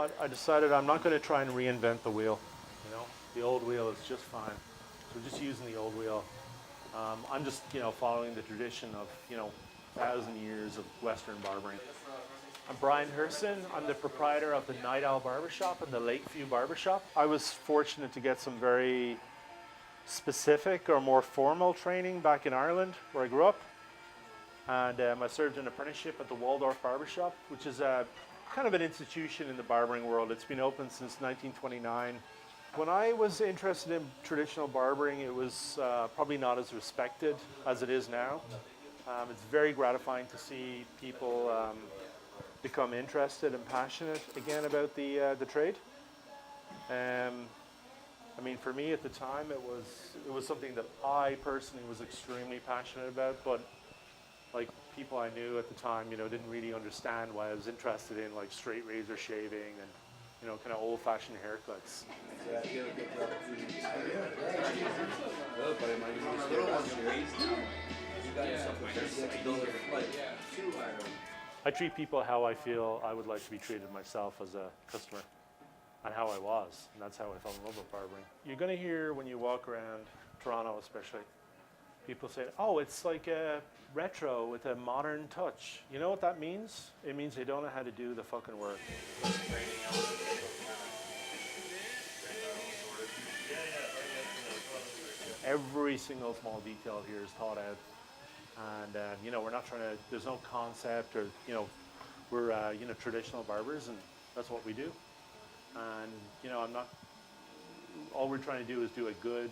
what? I decided I'm not going to try and reinvent the wheel. You know, the old wheel is just fine. So we're just using the old wheel. I'm just, following the tradition of, 1,000 years of Western barbering. I'm Brian Herson. I'm the proprietor of the Nite Owl Barbershop and the Lakeview Barbershop. I was fortunate to get some very specific or more formal training back in Ireland, where I grew up. And I served an apprenticeship at the Waldorf Barbershop, which is kind of an institution in the barbering world. It's been open since 1929. When I was interested in traditional barbering, it was probably not as respected as it is now. It's very gratifying to see people become interested and passionate again about the trade. I mean, for me at the time, it was something that I personally was extremely passionate about, but like people I knew at the time, didn't really understand why I was interested in like straight razor shaving and kind of old-fashioned haircuts. I treat people how I feel I would like to be treated myself as a customer, and how I was, and that's how I fell in love with barbering. You're going to hear when you walk around Toronto especially, people say, oh, it's like a retro with a modern touch. You know what that means? It means they don't know how to do the fucking work. Every single small detail here is thought out. And, we're not trying to, there's no concept or, we're, traditional barbers, and that's what we do. And, all we're trying to do is do a good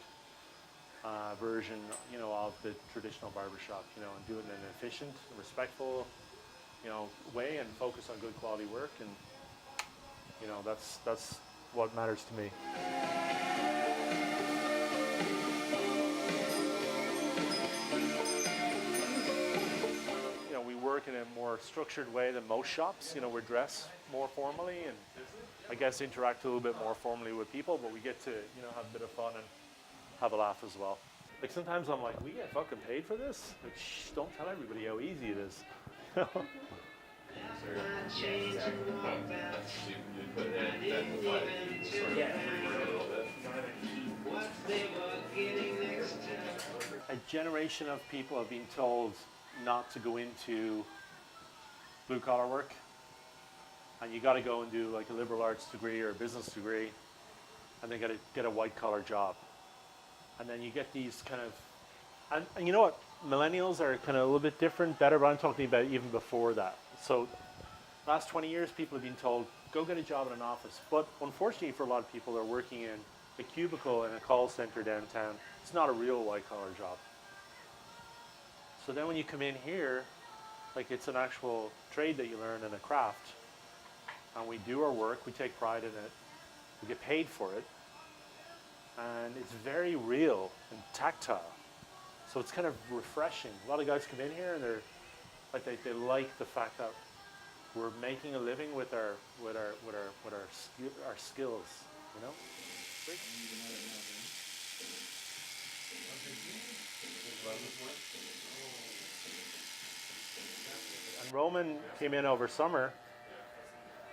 version, of the traditional barbershop, and do it in an efficient, respectful, way, and focus on good quality work. And, that's what matters to me. We work in a more structured way than most shops. We're dressed more formally and I guess interact a little bit more formally with people, but we get to, have a bit of fun and have a laugh as well. Like sometimes I'm like, we get fucking paid for this? Like, shh, don't tell everybody how easy it is. A generation of people have been told not to go into blue collar work, and you got to go and do like a liberal arts degree or a business degree, and then get a white collar job. And then you get these kind of, and you know what, millennials are kind of a little bit different, better, but I'm talking about even before that. So last 20 years, people have been told, go get a job in an office. But unfortunately for a lot of people, they're working in a cubicle in a call center downtown. It's not a real white collar job. So then when you come in here, like it's an actual trade that you learn and a craft. And we do our work, we take pride in it, we get paid for it. And it's very real and tactile. So it's kind of refreshing. A lot of guys come in here and they're like they like the fact that we're making a living with our skills, And Roman came in over summer,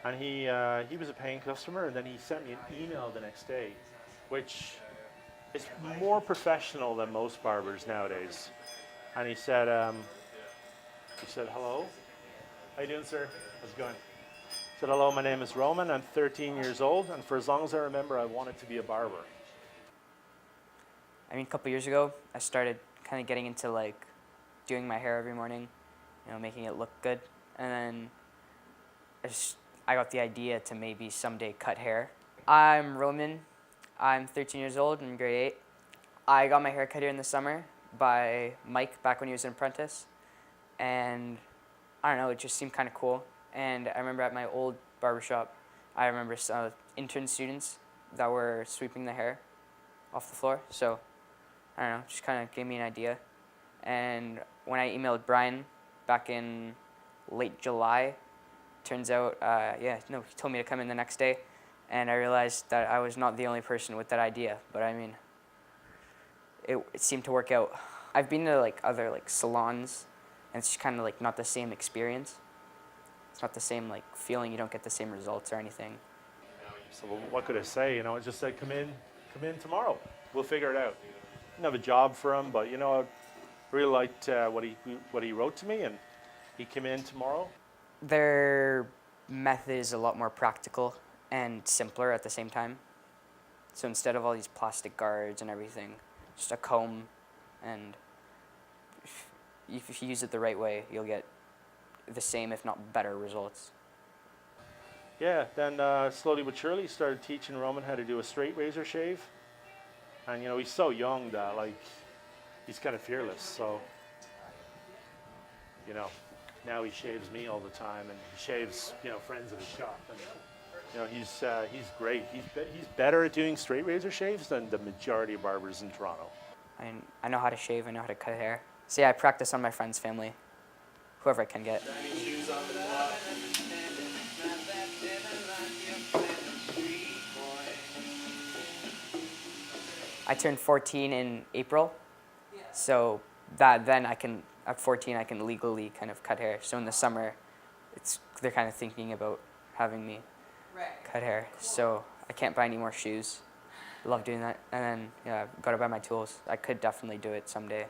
and he was a paying customer, and then he sent me an email the next day, which is more professional than most barbers nowadays. And he said, hello, how you doing, sir? How's it going? He said, hello, my name is Roman, I'm 13 years old, and for as long as I remember, I wanted to be a barber. I mean, a couple years ago, I started kind of getting into like doing my hair every morning, making it look good. And then I got the idea to maybe someday cut hair. I'm Roman. I'm 13 years old in grade 8. I got my hair cut here in the summer by Mike back when he was an apprentice. And I don't know, it just seemed kind of cool. And I remember at my old barbershop, I remember some intern students that were sweeping the hair off the floor. So I don't know, just kind of gave me an idea. And when I emailed Brian back in late July, turns out, he told me to come in the next day. And I realized that I was not the only person with that idea. But I mean, it seemed to work out. I've been to like other like salons, and it's just kind of like not the same experience. It's not the same like feeling. You don't get the same results or anything. So what could I say? You know, I just said, come in tomorrow. We'll figure it out. Didn't have a job for him, but you know, I really liked what he wrote to me, and he came in tomorrow. Their method is a lot more practical and simpler at the same time. So instead of all these plastic guards and everything, just a comb, and if you use it the right way, you'll get the same, if not better, results. Yeah, then slowly but surely started teaching Roman how to do a straight razor shave. And you know, he's so young that like, he's kind of fearless. So, you know, now he shaves me all the time, and he shaves, you know, friends at his shop. And you know, he's great. He's better at doing straight razor shaves than the majority of barbers in Toronto. I know how to shave, I know how to cut hair. So yeah, I practice on my friend's family, whoever I can get. I turned 14 in April, so then at 14 I can legally kind of cut hair. So in the summer, they're kind of thinking about having me cut hair. So I can't buy any more shoes. I love doing that. And then, yeah, I've got to buy my tools. I could definitely do it someday.